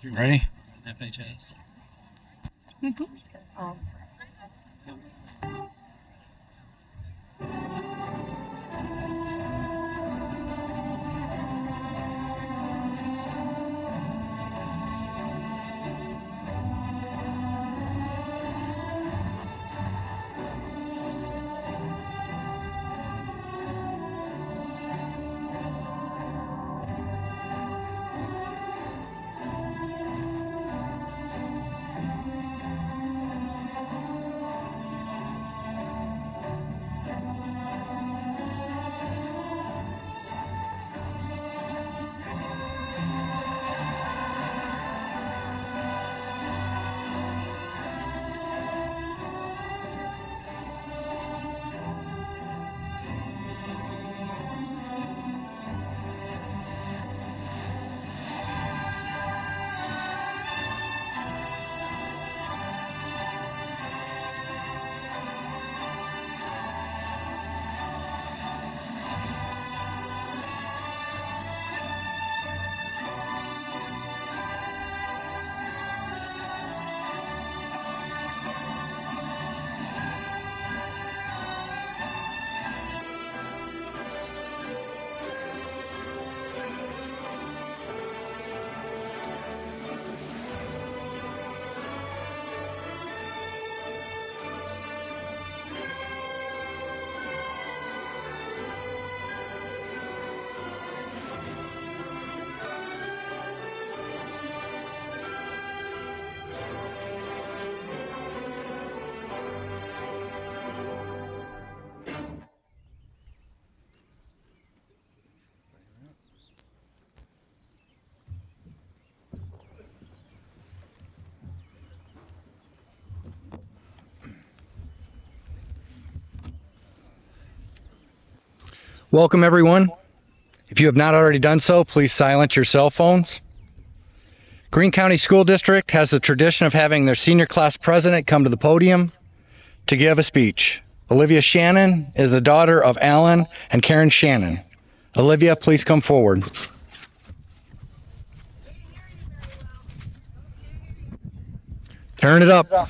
Ready? FHS. Welcome, everyone. If you have not already done so, please silence your cell phones. Greene County School District has the tradition of having their senior class president come to the podium to give a speech. Olivia Shannon is the daughter of Alan and Karen Shannon. Olivia, please come forward. Turn it up.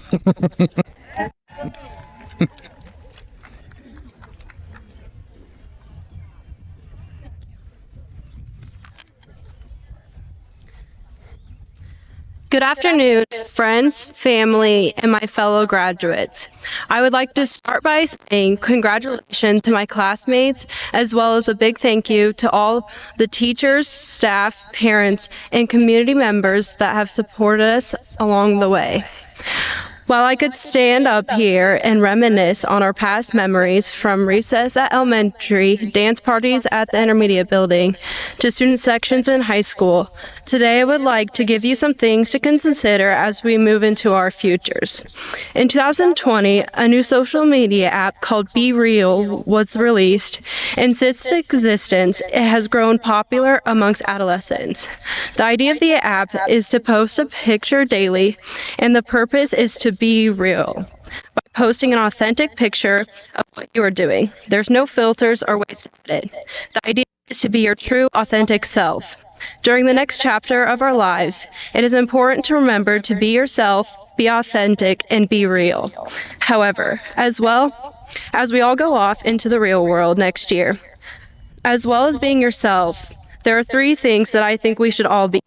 Good afternoon, friends, family, and my fellow graduates. I would like to start by saying congratulations to my classmates, as well as a big thank you to all the teachers, staff, parents, and community members that have supported us along the way. While I could stand up here and reminisce on our past memories, from recess at elementary, dance parties at the intermediate building, to student sections in high school, today I would like to give you some things to consider as we move into our futures. In 2020, a new social media app called Be Real was released, and since its existence, it has grown popular amongst adolescents. The idea of the app is to post a picture daily, and the purpose is to be real by posting an authentic picture of what you are doing. There's no filters or ways to edit. The idea is to be your true, authentic self. During the next chapter of our lives, it is important to remember to be yourself, be authentic, and be real. However, as well as we all go off into the real world next year, as well as being yourself, there are 3 things that I think we should all be.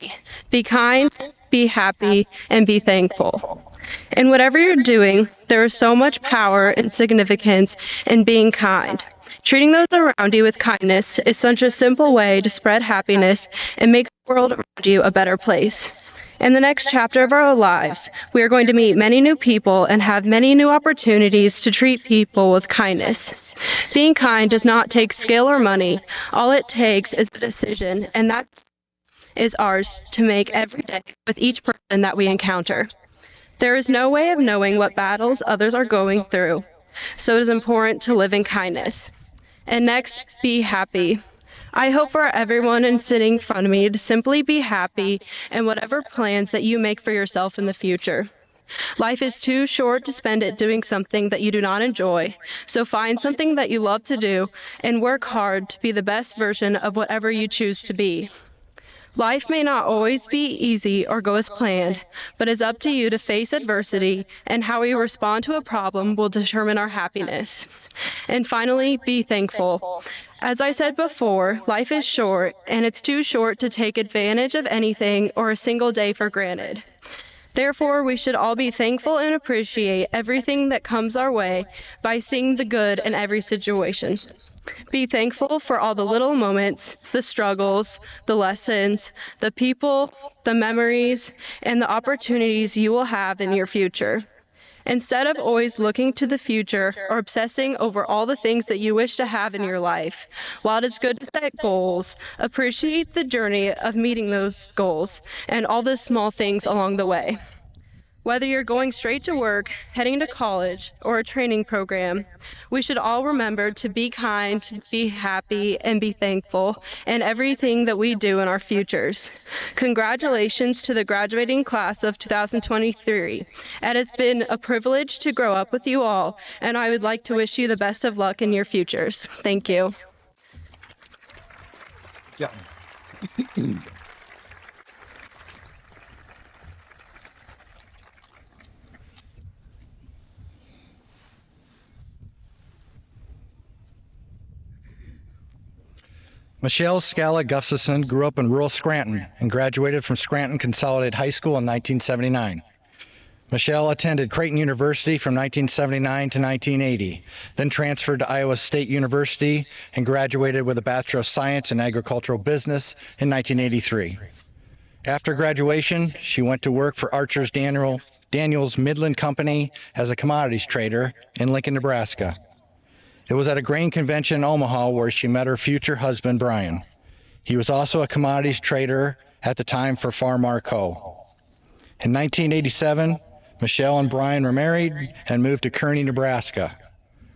Be kind, be happy, and be thankful. In whatever you're doing, there is so much power and significance in being kind. Treating those around you with kindness is such a simple way to spread happiness and make the world around you a better place. In the next chapter of our lives, we are going to meet many new people and have many new opportunities to treat people with kindness. Being kind does not take skill or money. All it takes is a decision, and that is ours to make every day with each person that we encounter. There is no way of knowing what battles others are going through, so it is important to live in kindness. And next, be happy. I hope for everyone sitting in front of me to simply be happy in whatever plans that you make for yourself in the future. Life is too short to spend it doing something that you do not enjoy, so find something that you love to do and work hard to be the best version of whatever you choose to be. Life may not always be easy or go as planned, but it's up to you to face adversity, and how we respond to a problem will determine our happiness. And finally, be thankful. As I said before, life is short, and it's too short to take advantage of anything or a single day for granted. Therefore, we should all be thankful and appreciate everything that comes our way by seeing the good in every situation. Be thankful for all the little moments, the struggles, the lessons, the people, the memories, and the opportunities you will have in your future. Instead of always looking to the future or obsessing over all the things that you wish to have in your life, while it is good to set goals, appreciate the journey of meeting those goals and all the small things along the way. Whether you're going straight to work, heading to college, or a training program, we should all remember to be kind, be happy, and be thankful in everything that we do in our futures. Congratulations to the graduating class of 2023. It has been a privilege to grow up with you all, and I would like to wish you the best of luck in your futures. Thank you. Yeah. Michelle Scala Gustafson grew up in rural Scranton and graduated from Scranton Consolidated High School in 1979. Michelle attended Creighton University from 1979 to 1980, then transferred to Iowa State University and graduated with a Bachelor of Science in Agricultural Business in 1983. After graduation, she went to work for Archer's Daniels Midland Company as a commodities trader in Lincoln, Nebraska. It was at a grain convention in Omaha where she met her future husband, Brian. He was also a commodities trader at the time for Farmar Co. In 1987, Michelle and Brian were married and moved to Kearney, Nebraska,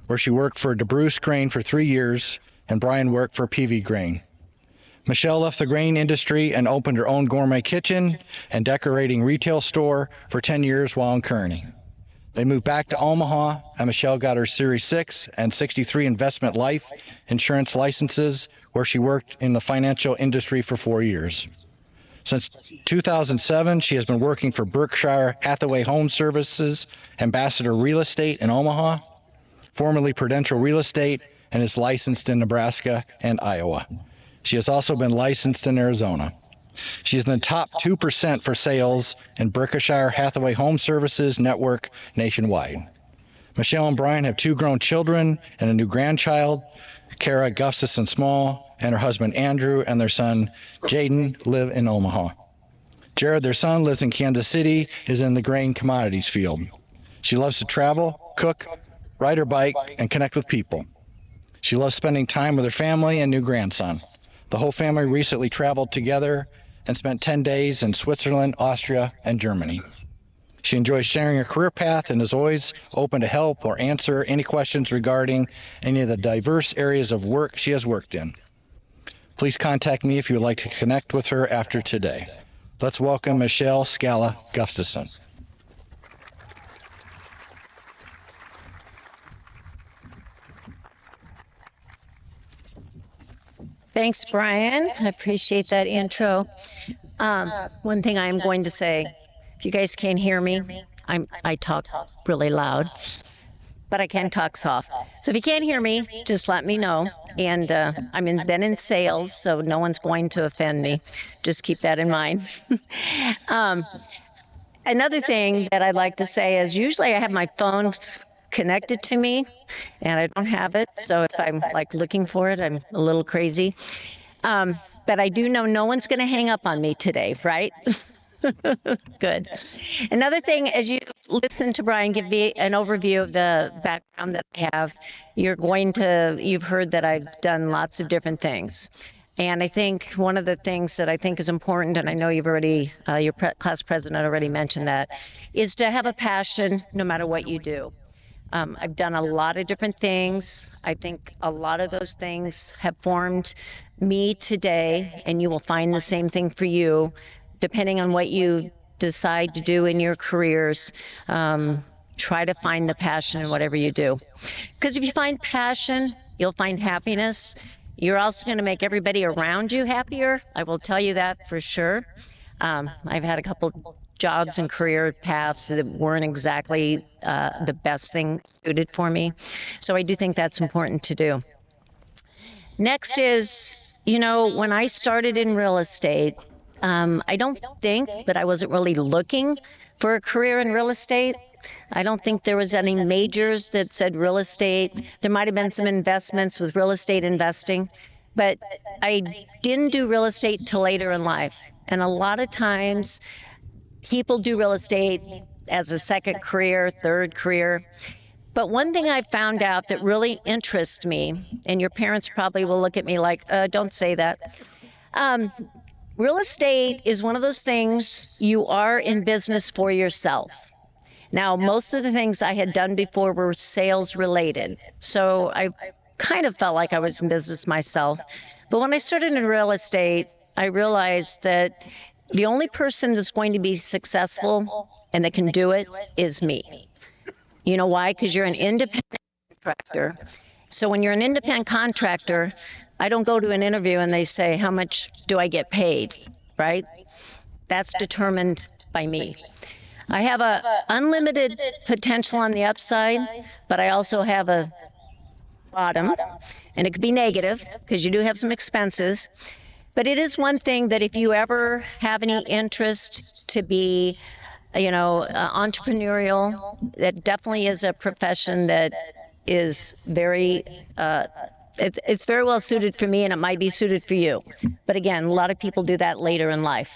where she worked for DeBruce Grain for 3 years, and Brian worked for PV Grain. Michelle left the grain industry and opened her own gourmet kitchen and decorating retail store for 10 years while in Kearney. They moved back to Omaha, and Michelle got her Series 6 and 63 investment life insurance licenses, where she worked in the financial industry for 4 years. Since 2007, she has been working for Berkshire Hathaway Home Services, Ambassador Real Estate in Omaha, formerly Prudential Real Estate, and is licensed in Nebraska and Iowa. She has also been licensed in Arizona. She is in the top 2% for sales in Berkshire Hathaway Home Services network nationwide. Michelle and Brian have 2 grown children and a new grandchild. Kara Gustafson Small and her husband Andrew and their son Jaden live in Omaha. Jared, their son, lives in Kansas City, is in the grain commodities field. She loves to travel, cook, ride her bike, and connect with people. She loves spending time with her family and new grandson. The whole family recently traveled together and spent 10 days in Switzerland, Austria, and Germany. She enjoys sharing her career path and is always open to help or answer any questions regarding any of the diverse areas of work she has worked in. Please contact me if you would like to connect with her after today. Let's welcome Michelle Scala Gustafson. Thanks, Brian. I appreciate that intro. One thing I am going to say, if you guys can't hear me, I talk really loud, but I can talk soft. So if you can't hear me, just let me know. And been in sales, so no one's going to offend me. Just keep that in mind. Another thing that I'd like to say is usually I have my phone connected to me and I don't have it, so if I'm like looking for it, I'm a little crazy, but I do know no one's going to hang up on me today, right? Good. Another thing, as you listen to Brian give an overview of the background that I have, you've heard that I've done lots of different things. And I think one of the things that I think is important, and I know you've already, your class president already mentioned that, is to have a passion no matter what you do. I've done a lot of different things. I think a lot of those things have formed me today, and you will find the same thing for you, depending on what you decide to do in your careers, try to find the passion in whatever you do. Because if you find passion, you'll find happiness. You're also going to make everybody around you happier. I will tell you that for sure. I've had a couple jobs and career paths that weren't exactly the best thing suited for me. So I do think that's important to do. Next is, when I started in real estate, I don't think, but I wasn't really looking for a career in real estate. I don't think there was any majors that said real estate. There might have been some investments with real estate investing, but I didn't do real estate till later in life. And a lot of times people do real estate as a second career, third career. But one thing I found out that really interests me, and your parents probably will look at me like, don't say that. Real estate is one of those things you are in business for yourself. Now, most of the things I had done before were sales related. So I kind of felt like I was in business myself. But when I started in real estate, I realized that the only person that's going to be successful and that can do it is me. You know why? Because you're an independent contractor. So when you're an independent contractor, I don't go to an interview and they say, how much do I get paid, right? That's determined by me. I have a unlimited potential on the upside, but I also have a bottom, and it could be negative because you do have some expenses. But it is one thing that if you ever have any interest to be, entrepreneurial, that definitely is a profession that is very, it's very well suited for me, and it might be suited for you. But again, a lot of people do that later in life.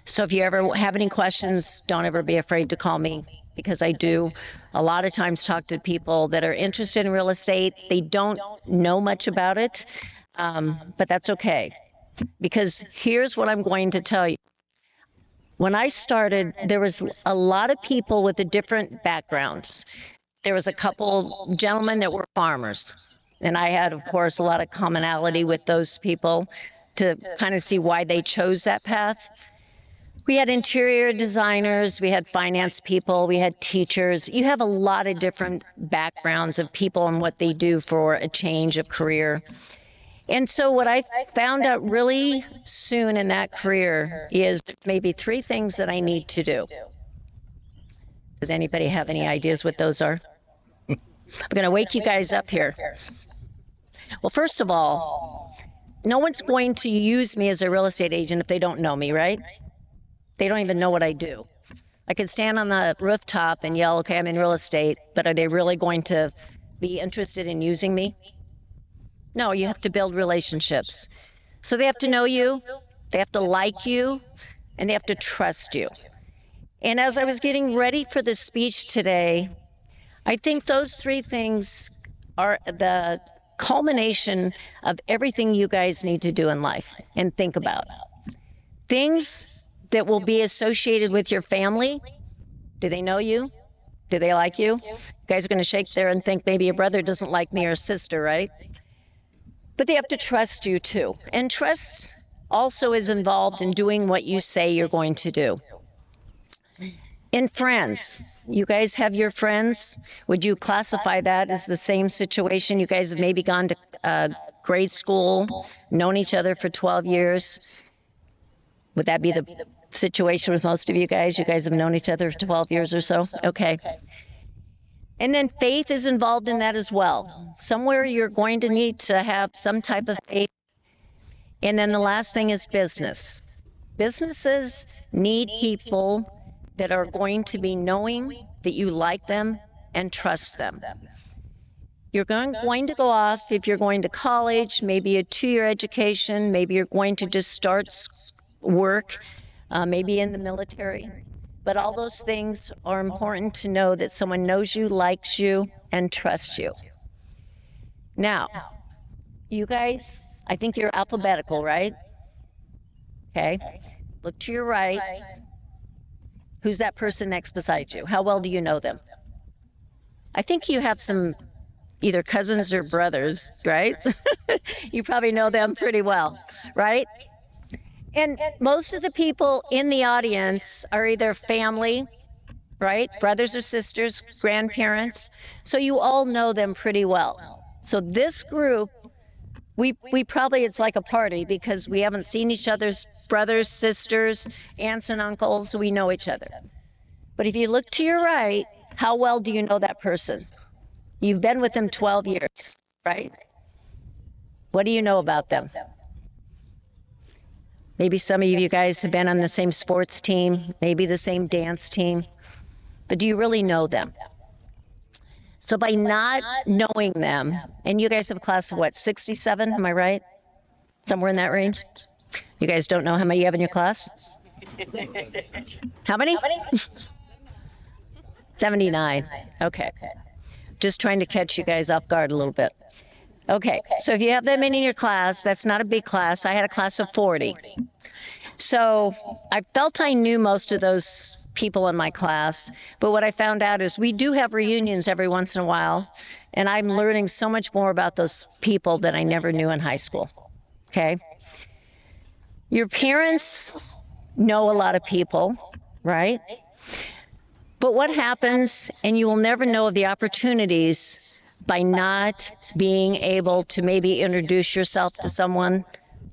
So if you ever have any questions, don't ever be afraid to call me, because I do a lot of times talk to people that are interested in real estate. They don't know much about it, but that's okay. Because here's what I'm going to tell you. When I started, there was a lot of people with different backgrounds. There was a couple gentlemen that were farmers. And I had, of course, a lot of commonality with those people to kind of see why they chose that path. We had interior designers, we had finance people, we had teachers. You have a lot of different backgrounds of people and what they do for a change of career. And so what I found out really soon in that career is maybe 3 things that I need to do. Does anybody have any ideas what those are? I'm going to wake you guys up here. Well, first of all, no one's going to use me as a real estate agent if they don't know me, right? They don't even know what I do. I could stand on the rooftop and yell, okay, I'm in real estate, but are they really going to be interested in using me? No, you have to build relationships. So they have to know you, they have to like you, and they have to trust you. And as I was getting ready for this speech today, I think those 3 things are the culmination of everything you guys need to do in life and think about. Things that will be associated with your family. Do they know you? Do they like you? You guys are going to shake there and think maybe your brother doesn't like me or sister, right? But they have to trust you too. And trust also is involved in doing what you say you're going to do. And friends, you guys have your friends. Would you classify that as the same situation? You guys have maybe gone to grade school, known each other for 12 years. Would that be the situation with most of you guys? You guys have known each other for 12 years or so? Okay. And then faith is involved in that as well. Somewhere you're going to need to have some type of faith. And then the last thing is business. Businesses need people that are going to be knowing that you like them and trust them. You're going to go off, if you're going to college, maybe a 2-year education, maybe you're going to just start work, maybe in the military. But all those things are important to know that someone knows you, likes you, and trusts you. Now, you guys, I think you're alphabetical, right? Okay. Look to your right. Who's that person next beside you? How well do you know them? I think you have some either cousins or brothers, right? You probably know them pretty well, right? And most of the people in the audience are either family, right? Brothers or sisters, grandparents. So you all know them pretty well. So this group, we probably, it's like a party because we haven't seen each other's brothers, sisters, aunts and uncles. We know each other. But if you look to your right, how well do you know that person? You've been with them 12 years, right? What do you know about them? Maybe some of you guys have been on the same sports team, maybe the same dance team, but do you really know them? So by not knowing them, and you guys have a class of what, 67, am I right? Somewhere in that range? You guys don't know how many you have in your class? How many? 79. Okay. Just trying to catch you guys off guard a little bit. Okay, so if you have that many in your class, that's not a big class. I had a class of 40. So I felt I knew most of those people in my class, but what I found out is we do have reunions every once in a while, and I'm learning so much more about those people that I never knew in high school. Okay? Your parents know a lot of people, right? But what happens, and you will never know of the opportunities by not being able to maybe introduce yourself to someone,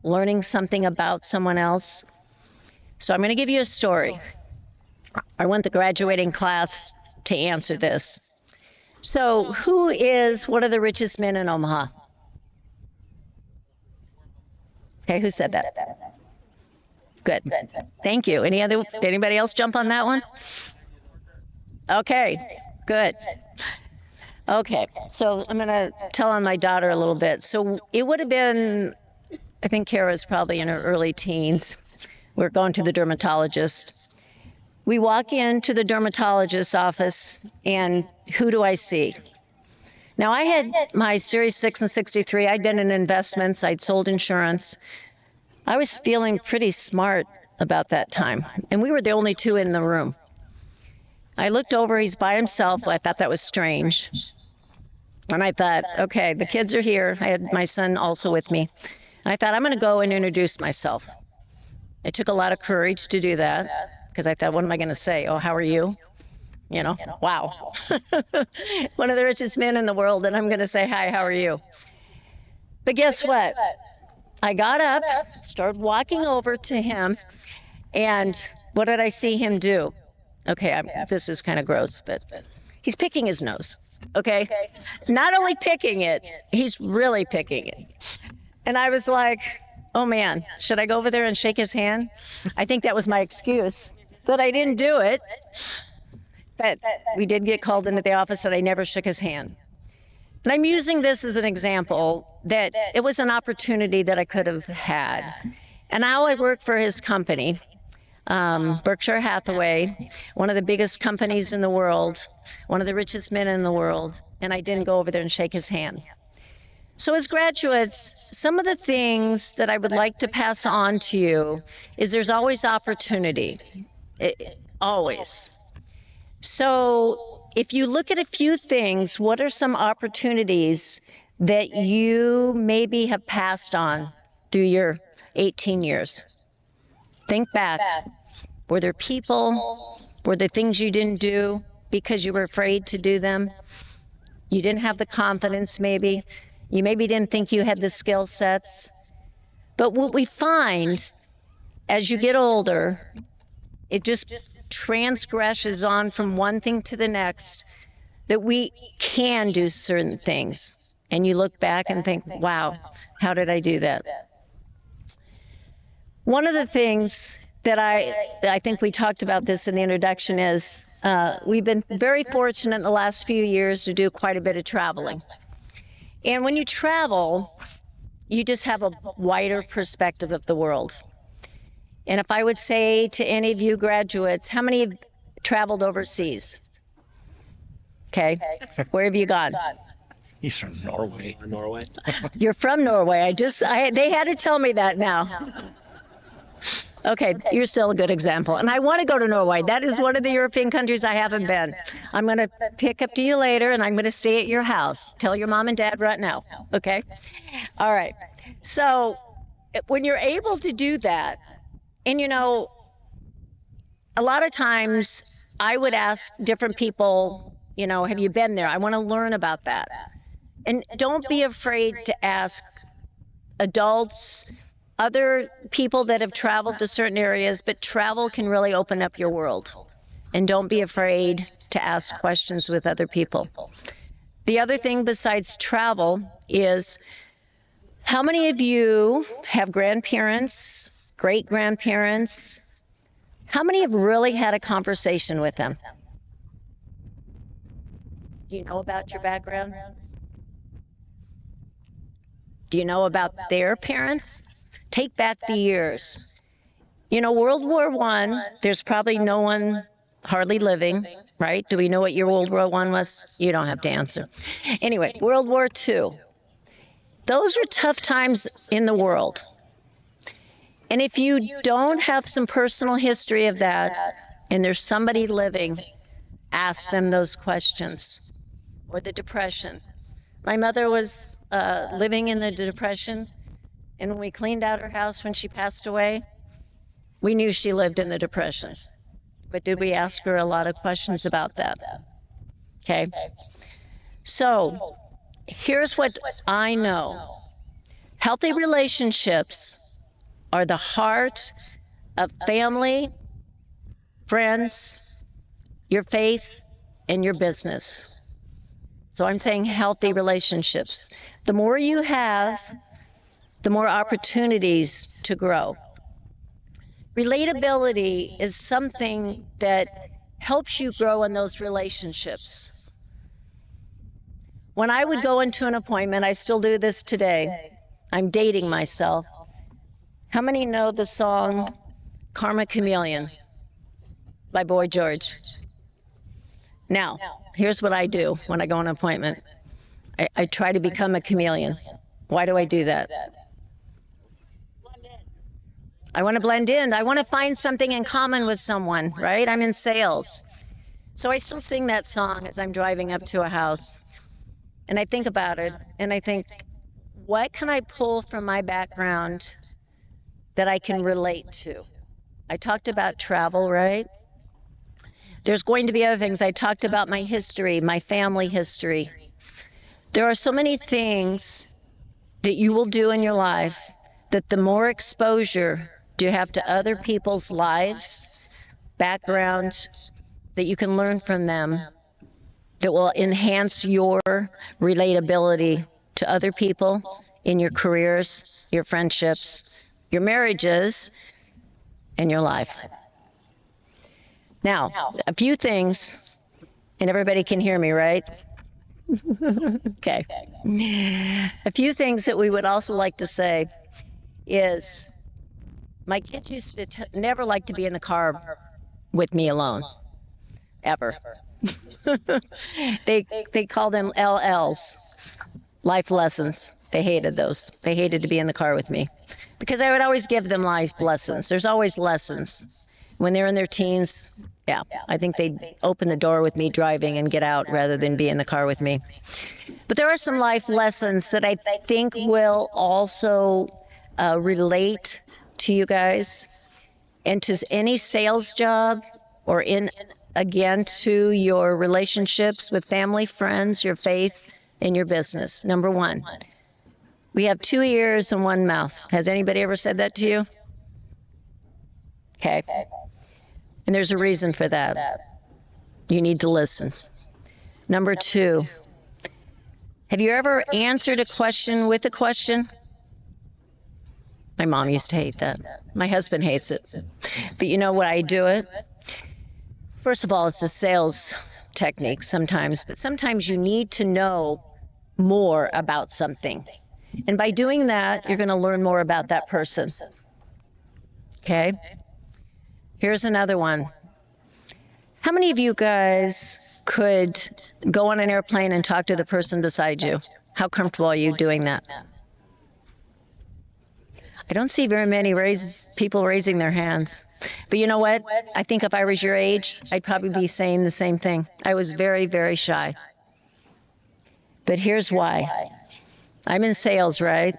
learning something about someone else. So I'm going to give you a story. I want the graduating class to answer this. So who is one of the richest men in Omaha? Okay, who said that? Good. Thank you. Did anybody else jump on that one? Okay, good. Okay, so I'm going to tell on my daughter a little bit. So it would have been, I think Kara's probably in her early teens. We're going to the dermatologist. We walk into the dermatologist's office, and who do I see? Now, I had my Series 6 and 63. I'd been in investments. I'd sold insurance. I was feeling pretty smart about that time, and we were the only two in the room. I looked over, he's by himself. I thought that was strange. And I thought, okay, the kids are here. I had my son also with me. I thought, I'm going to go and introduce myself. It took a lot of courage to do that because I thought, what am I going to say? Oh, how are you? You know, wow. One of the richest men in the world, and I'm going to say, hi, how are you? But guess what? I got up, started walking over to him, and what did I see him do? Okay, this is kind of gross, but he's picking his nose, okay? Not only picking it, he's really picking it. And I was like, oh man, should I go over there and shake his hand? I think that was my excuse, but I didn't do it. But we did get called into the office and I never shook his hand. And I'm using this as an example that it was an opportunity that I could have had. And now I work for his company. Berkshire Hathaway, one of the biggest companies in the world, one of the richest men in the world, and I didn't go over there and shake his hand. So as graduates, some of the things that I would like to pass on to you is there's always opportunity, always. So if you look at a few things, what are some opportunities that you maybe have passed on through your 18 years? Think back. Were there people? Were there things you didn't do because you were afraid to do them? You didn't have the confidence maybe. You maybe didn't think you had the skill sets. But what we find as you get older, it just transgresses on from one thing to the next, that we can do certain things. And you look back and think, wow, how did I do that? One of the things that I think we talked about this in the introduction is we've been very fortunate in the last few years to do quite a bit of traveling. And when you travel, you just have a wider perspective of the world. And if I would say to any of you graduates, how many have traveled overseas? Okay, where have you gone? He's from Norway. Norway. You're from Norway. They had to tell me that now. Okay, you're still a good example. And I want to go to Norway. That is one of the European countries I haven't been. I'm going to pick up to you later, and I'm going to stay at your house. Tell your mom and dad right now, okay? All right. So when you're able to do that, And a lot of times I would ask different people, have you been there? I want to learn about that. And don't be afraid to ask adults, other people that have traveled to certain areas, but travel can really open up your world. And don't be afraid to ask questions with other people. The other thing besides travel is, how many of you have grandparents, great-grandparents? How many have really had a conversation with them? Do you know about your background? Do you know about their parents? Take back the years. World War I, there's probably no one hardly living, right? Do we know what year World War I was? You don't have to answer. Anyway, World War II. Those are tough times in the world. And if you don't have some personal history of that, and there's somebody living, ask them those questions. Or the Depression. My mother was living in the Depression, and when we cleaned out her house when she passed away, we knew she lived in the Depression. But did we ask her a lot of questions about that? Okay. So here's what I know. Healthy relationships are the heart of family, friends, your faith, and your business. So I'm saying healthy relationships. The more you have, the more opportunities to grow. Relatability is something that helps you grow in those relationships. When I would go into an appointment, I still do this today. I'm dating myself. How many know the song Karma Chameleon by Boy George? Now, here's what I do when I go on an appointment. I try to become a chameleon. Why do I do that? I want to blend in. I want to find something in common with someone, right? I'm in sales. So I still sing that song as I'm driving up to a house. And I think about it, and I think, what can I pull from my background that I can relate to? I talked about travel, right? There's going to be other things. I talked about my history, my family history. There are so many things that you will do in your life that the more exposure you have to other people's lives, background, that you can learn from them, that will enhance your relatability to other people in your careers, your friendships, your marriages, and your life. Now, a few things, and everybody can hear me, right? Okay. A few things that we would also like to say is, my kids used to never like to be in the car with me alone, ever. They call them LLs, life lessons. They hated those. They hated to be in the car with me because I would always give them life lessons. There's always lessons. When they're in their teens, yeah, I think they'd open the door with me driving and get out rather than be in the car with me. But there are some life lessons that I think will also relate to you guys and to any sales job, or again to your relationships with family, friends, your faith, and your business. Number one, we have 2 ears and 1 mouth. Has anybody ever said that to you? Okay. And there's a reason for that. You need to listen. Number 2, have you ever answered a question with a question? My mom used to hate that. My husband hates it. But you know what, I do it? First of all, it's a sales technique sometimes, but sometimes you need to know more about something. And by doing that, you're going to learn more about that person. Okay? Here's another one. How many of you guys could go on an airplane and talk to the person beside you? How comfortable are you doing that? I don't see very many people raising their hands. But you know what? I think if I was your age, I'd probably be saying the same thing. I was very, very shy. But here's why. I'm in sales, right?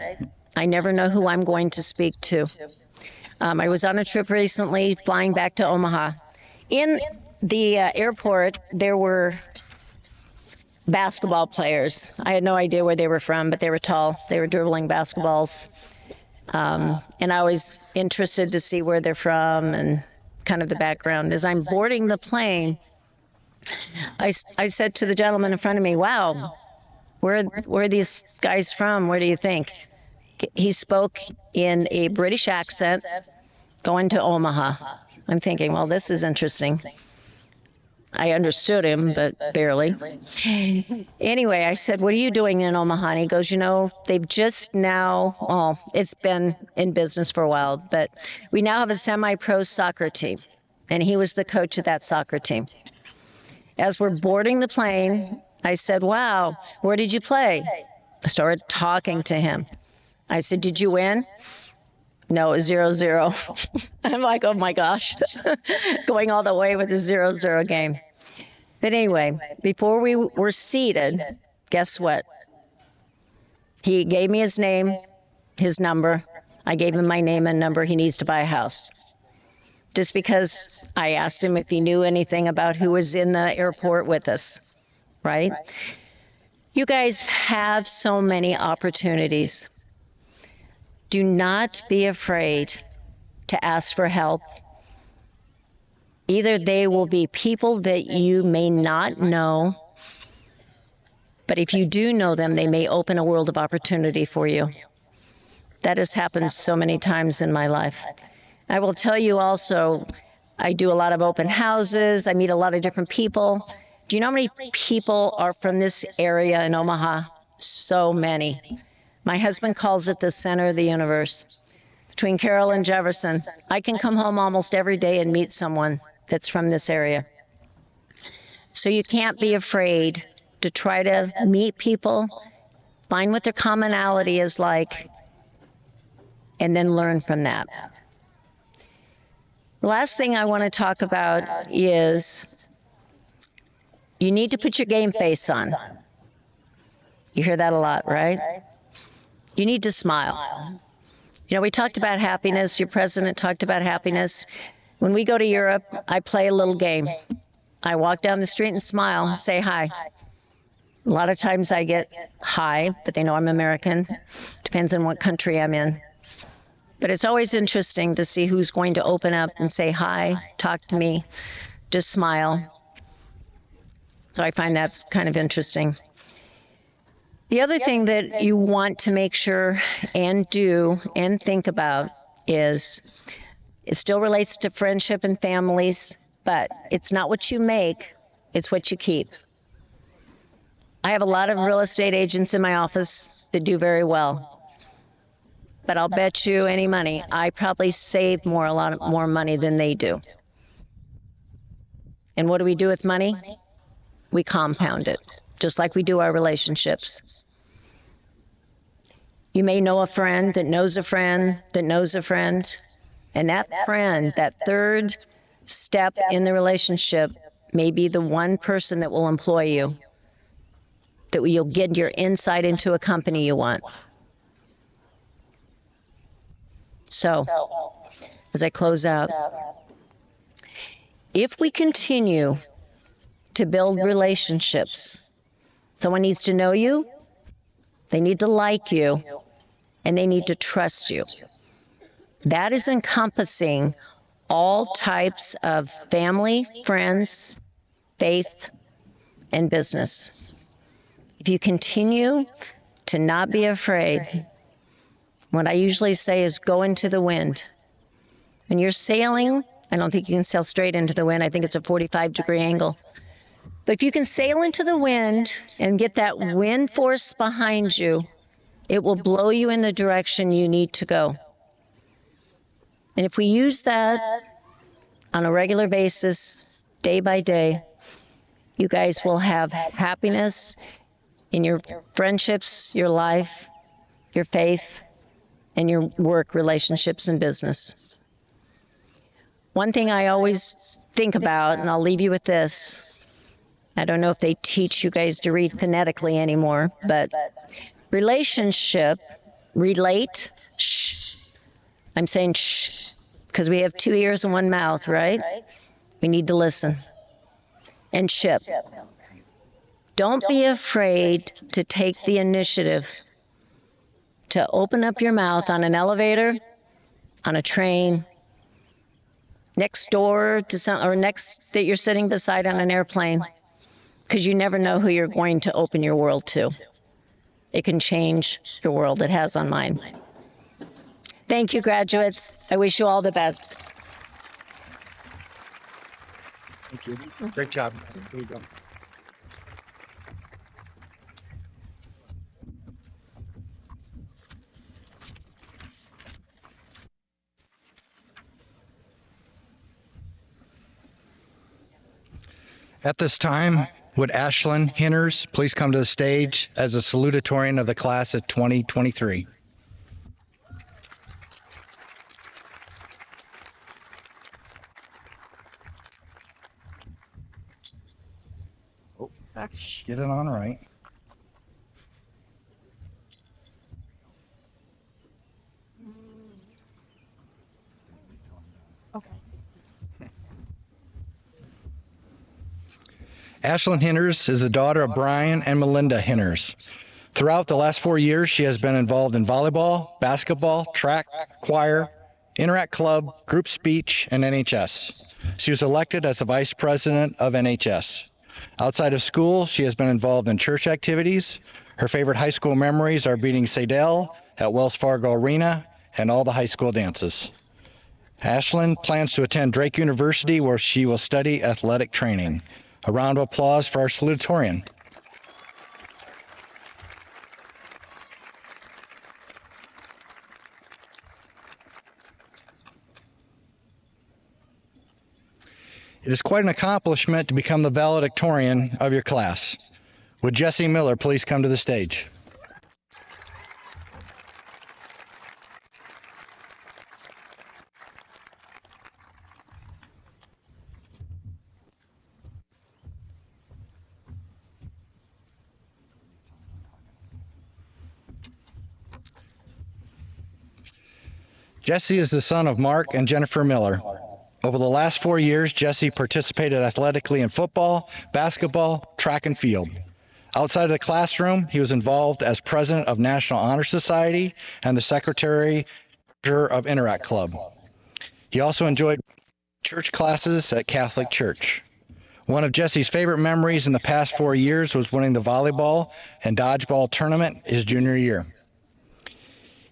I never know who I'm going to speak to. I was on a trip recently flying back to Omaha. In the airport, there were basketball players. I had no idea where they were from, but they were tall. They were dribbling basketballs. And I was interested to see where they're from and kind of the background. As I'm boarding the plane, I said to the gentleman in front of me, wow, where are these guys from? Where do you think? He spoke in a British accent, going to Omaha. I'm thinking, well, this is interesting. I understood him, but barely. Anyway, I said, what are you doing in Omaha? And he goes, they've just now, it's been in business for a while, but we now have a semi-pro soccer team. And he was the coach of that soccer team. As we're boarding the plane, I said, wow, where did you play? I started talking to him. I said, did you win? No, it was 0-0. I'm like, oh my gosh, going all the way with a 0-0 game. But anyway, before we were seated, guess what? He gave me his name, his number. I gave him my name and number. He needs to buy a house. Just because I asked him if he knew anything about who was in the airport with us, right? You guys have so many opportunities. Do not be afraid to ask for help. Either they will be people that you may not know, but if you do know them, they may open a world of opportunity for you. That has happened so many times in my life. I will tell you also, I do a lot of open houses. I meet a lot of different people. Do you know how many people are from this area in Omaha? So many. My husband calls it the center of the universe. Between Carroll and Jefferson, I can come home almost every day and meet someone that's from this area. So you can't be afraid to try to meet people, find what their commonality is like, and then learn from that. The last thing I want to talk about is you need to put your game face on. You hear that a lot, right? You need to smile. We talked about happiness. Your president talked about happiness. When we go to Europe, I play a little game. I walk down the street and smile, say hi. A lot of times I get hi, but they know I'm American. Depends on what country I'm in. But it's always interesting to see who's going to open up and say hi, talk to me, just smile. So I find that's kind of interesting. The other thing that you want to make sure and do and think about is it still relates to friendship and families, but it's not what you make, it's what you keep. I have a lot of real estate agents in my office that do very well. But I'll bet you any money, I probably save a lot more money than they do. And what do we do with money? We compound it, just like we do our relationships. You may know a friend that knows a friend that knows a friend, and that friend, that third step in the relationship, may be the one person that will employ you, that you'll get your insight into a company you want. So, as I close out, if we continue to build relationships, someone needs to know you, they need to like you, and they need to trust you. That is encompassing all types of family, friends, faith, and business. If you continue to not be afraid, what I usually say is go into the wind. When you're sailing, I don't think you can sail straight into the wind. I think it's a 45-degree angle. But if you can sail into the wind and get that wind force behind you, it will blow you in the direction you need to go. And if we use that on a regular basis, day by day, you guys will have happiness in your friendships, your life, your faith, and your work, relationships, and business. One thing I always think about, and I'll leave you with this, I don't know if they teach you guys to read phonetically anymore, but relationship, relate, shh. I'm saying shh, because we have 2 ears and 1 mouth, right? We need to listen and ship. Don't be afraid to take the initiative to open up your mouth on an elevator, on a train, next door to some, or next that you're sitting beside on an airplane, because you never know who you're going to open your world to. It can change your world. It has on mine. Thank you, graduates. I wish you all the best. Thank you. Great job. Here you go. At this time, would Ashlyn Hinners please come to the stage as a salutatorian of the class of 2023? Oh, get it on right. Ashlyn Hinners is the daughter of Brian and Melinda Hinners. Throughout the last 4 years, she has been involved in volleyball, basketball, track, choir, Interact Club, group speech, and NHS. She was elected as the vice president of NHS. Outside of school, she has been involved in church activities. Her favorite high school memories are beating Sadell at Wells Fargo Arena and all the high school dances. Ashlyn plans to attend Drake University, where she will study athletic training. A round of applause for our salutatorian. It is quite an accomplishment to become the valedictorian of your class. Would Jesse Miller please come to the stage? Jesse is the son of Mark and Jennifer Miller. Over the last 4 years, Jesse participated athletically in football, basketball, track, and field. Outside of the classroom, he was involved as president of National Honor Society and the secretary of Interact Club. He also enjoyed church classes at Catholic Church. One of Jesse's favorite memories in the past 4 years was winning the volleyball and dodgeball tournament his junior year.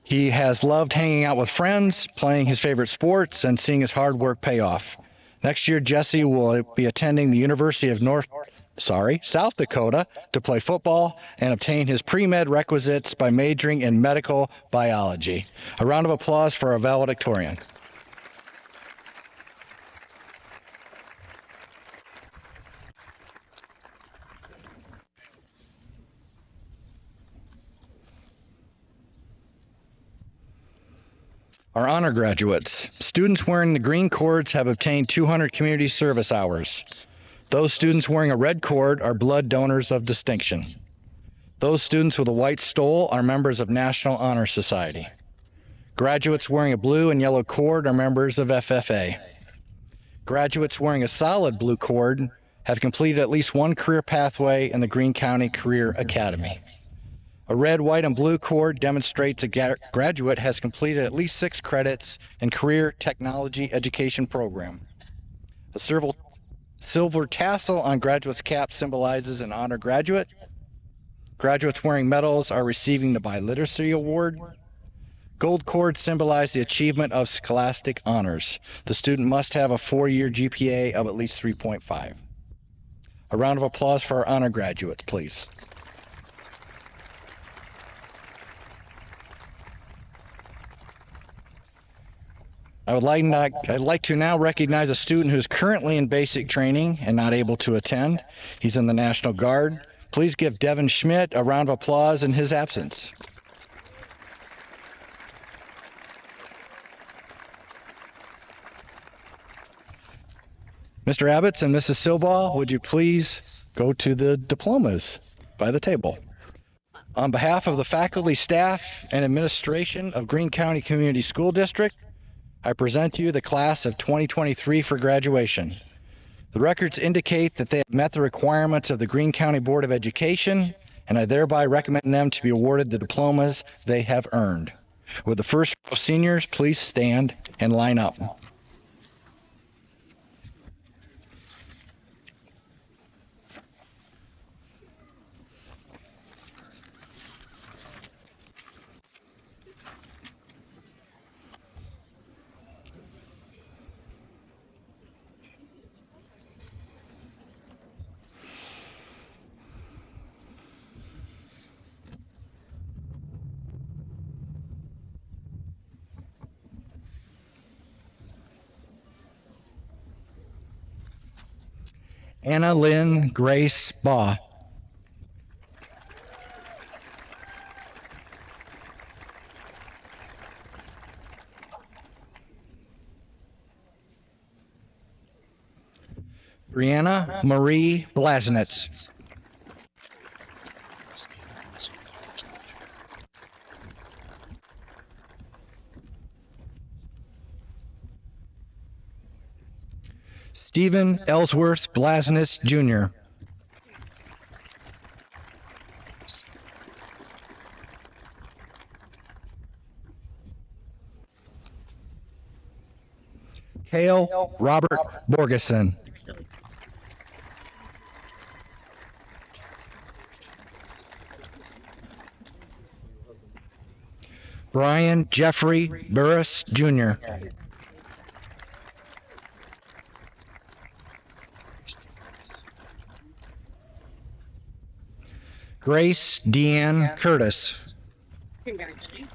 He has loved hanging out with friends, playing his favorite sports, and seeing his hard work pay off. Next year, Jesse will be attending the University of South Dakota to play football and obtain his pre-med requisites by majoring in medical biology. A round of applause for our valedictorian. Our honor graduates. Students wearing the green cords have obtained 200 community service hours. Those students wearing a red cord are blood donors of distinction. Those students with a white stole are members of National Honor Society. Graduates wearing a blue and yellow cord are members of FFA. Graduates wearing a solid blue cord have completed at least one career pathway in the Greene County Career Academy. A red, white, and blue cord demonstrates a graduate has completed at least 6 credits in Career Technology Education Program. A silver tassel on graduate's cap symbolizes an honor graduate. Graduates wearing medals are receiving the Biliteracy Award. Gold cords symbolize the achievement of scholastic honors. The student must have a 4-year GPA of at least 3.5. A round of applause for our honor graduates, please. I'd like to now recognize a student who is currently in basic training and not able to attend. He's in the National Guard. Please give Devin Schmidt a round of applause in his absence. Mr. Abbots and Mrs. Silbaugh, would you please go to the diplomas by the table? On behalf of the faculty, staff, and administration of Greene County Community School District, I present to you the class of 2023 for graduation. The records indicate that they have met the requirements of the Greene County Board of Education, and I thereby recommend them to be awarded the diplomas they have earned. Would the first row of seniors please stand and line up? Anna Lynn Grace Baugh. Brianna Marie Blaznitz. Stephen Ellsworth Blaznitz, Jr. Cale Robert Borgeson. Brian Jeffrey Burris, Jr. Grace Deanne Curtis. Congratulations.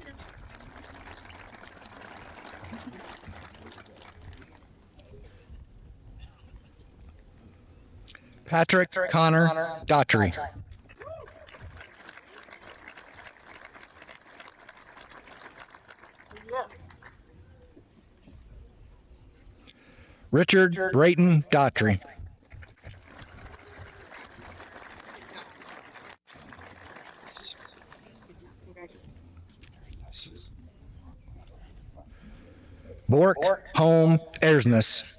Patrick Connor Daughtry. Richard Brayton Daughtry. Bork Home Ersness.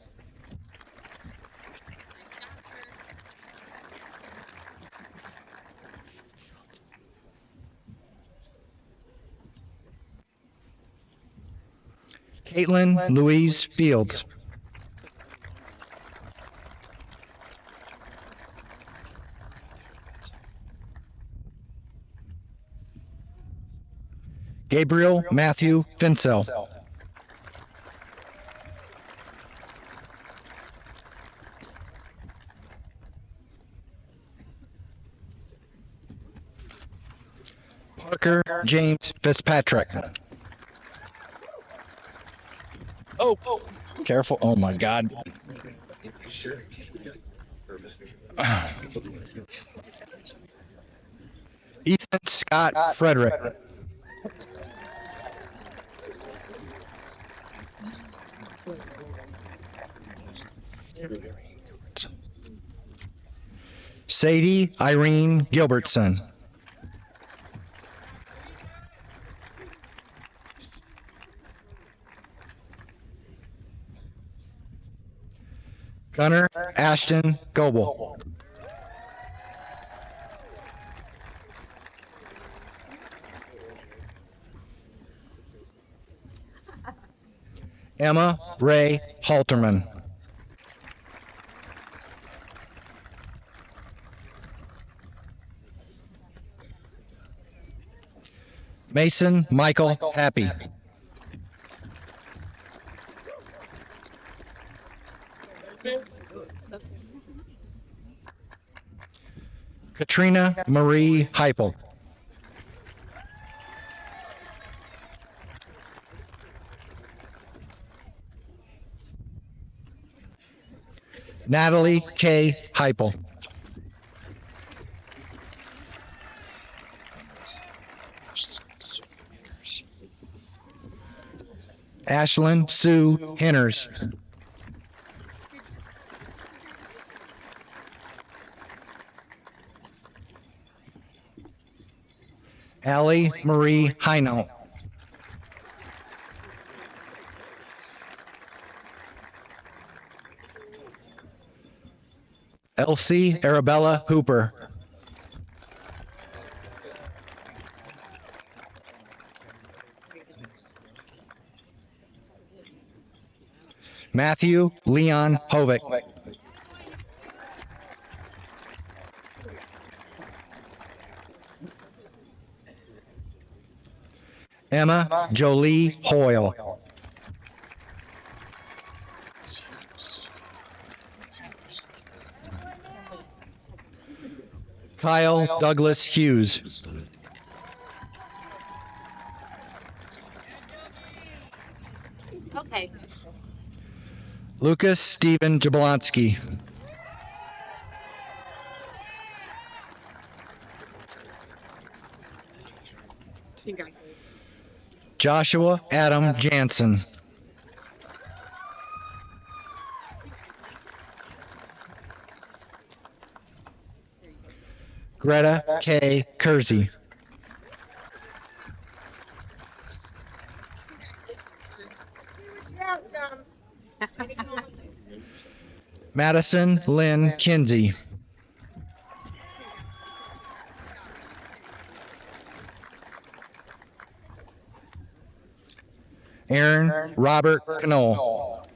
Caitlin Louise Fields. Gabriel Matthew Finsell. Parker James Fitzpatrick. Oh, careful. Oh my God. Ethan Scott Frederick. Sadie Irene Gilbertson. Gunnar Ashton Goebel. Emma Ray Halterman. Mason Michael Happy. Katrina Marie Heipel. Natalie K. Heipel. Ashlyn Sue Henners. Allie Marie Heino. Elsie Arabella Hooper. Matthew Leon Hovick. Emma Jolie Hoyle. Kyle Douglas Hughes. Okay. Lucas Stephen Jablonski. Joshua Adam Jansen. Greta K. Kersey. Madison Lynn Kinsey. Aaron Robert Knoll.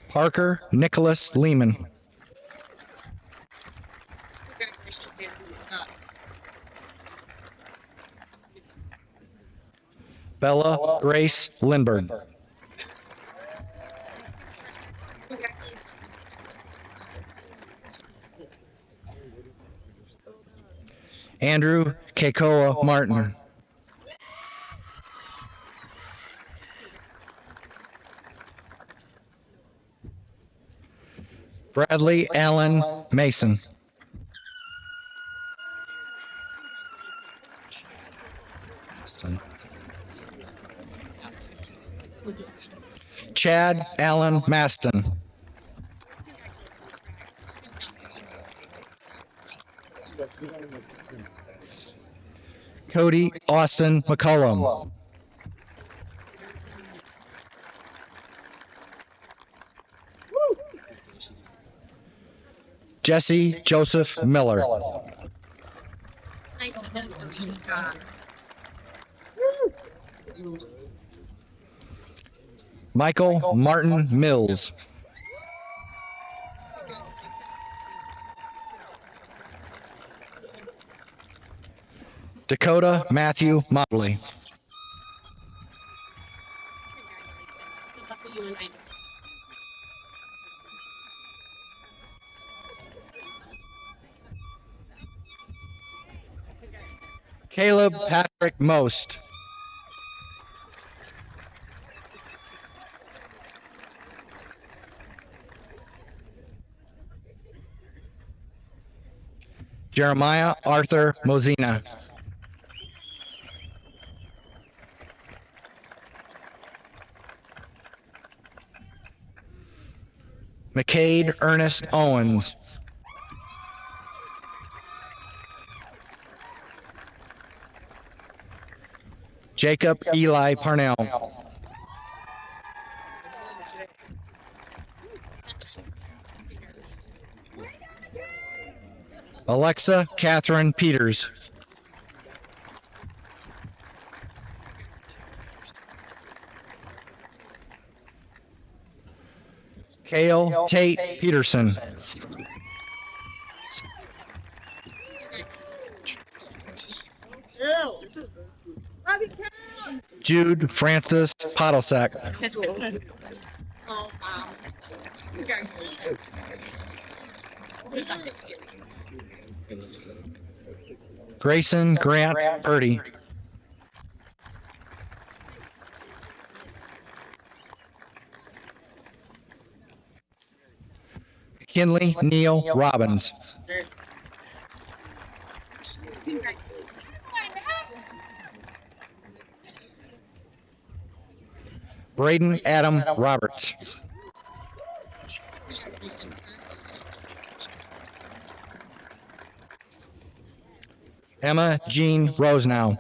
Parker Nicholas Lehman. Bella Grace Lindbergh. Andrew Kekoa Martin. Bradley Allen Mason. Chad Allen Maston. Cody Austin McCullum. Jesse Joseph Miller. Michael Martin Mills. Dakota Matthew Motley. Caleb Patrick Most. Jeremiah Arthur Mozina. McCade Ernest Owens. Jacob Eli Parnell. Alexa Catherine Peters. Kale Tate Peterson. Jude Francis Pottlesack. Grayson Grant Purdy. Kinley Neal Robbins. Braden Adam Roberts. Emma Jean Rosenow.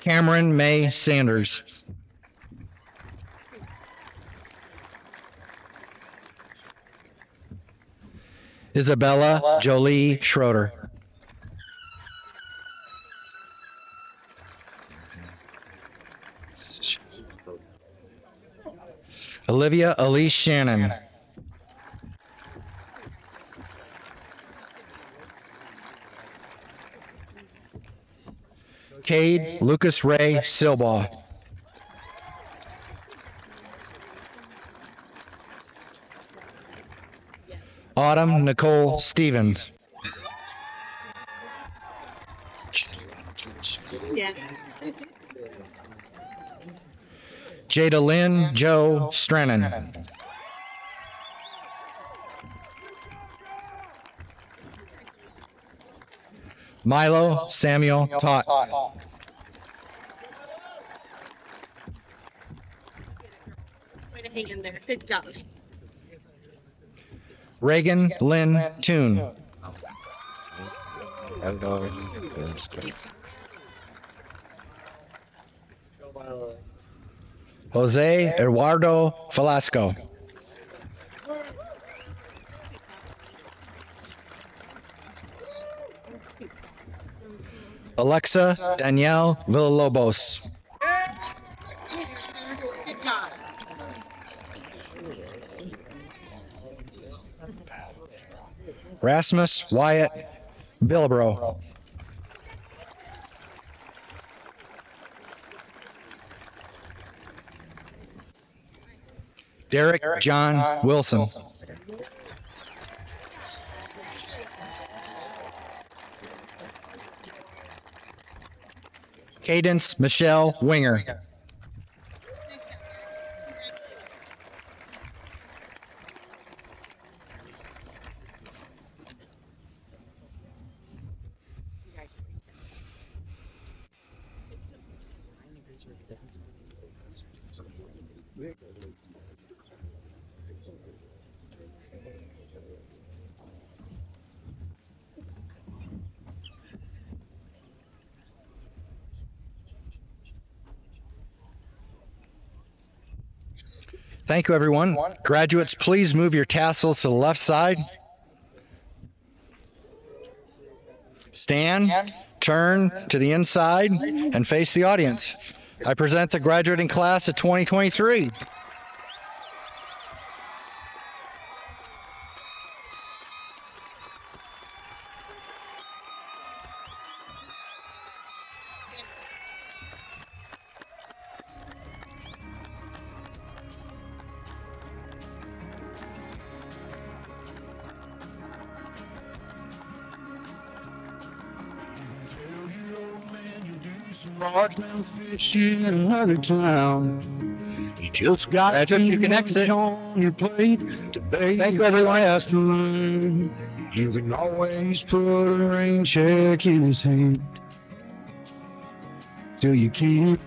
Cameron May Sanders. Isabella Jolie Schroeder. Olivia Elise Shannon. Cade Lucas Ray Silbaugh. Autumn Nicole Stevens. Jada Lynn Joe Strennan. Milo Samuel Tott. Way to hang in there. Good job. Reagan Lynn Toon. Jose Eduardo Velasco. Alexa Danielle Villalobos. Good job. Rasmus Wyatt Billabro. Derek John Wilson. Cadence Michelle Winger. Thank you, everyone. Graduates, please move your tassels to the left side. Stand, turn to the inside, and face the audience. I present the graduating class of 2023. Largemouth fishing in another town. You just got Graduate, you can exit. on your plate to bake. Thank you, everyone. Last to learn. You can always put a rain check in his hand till you can't.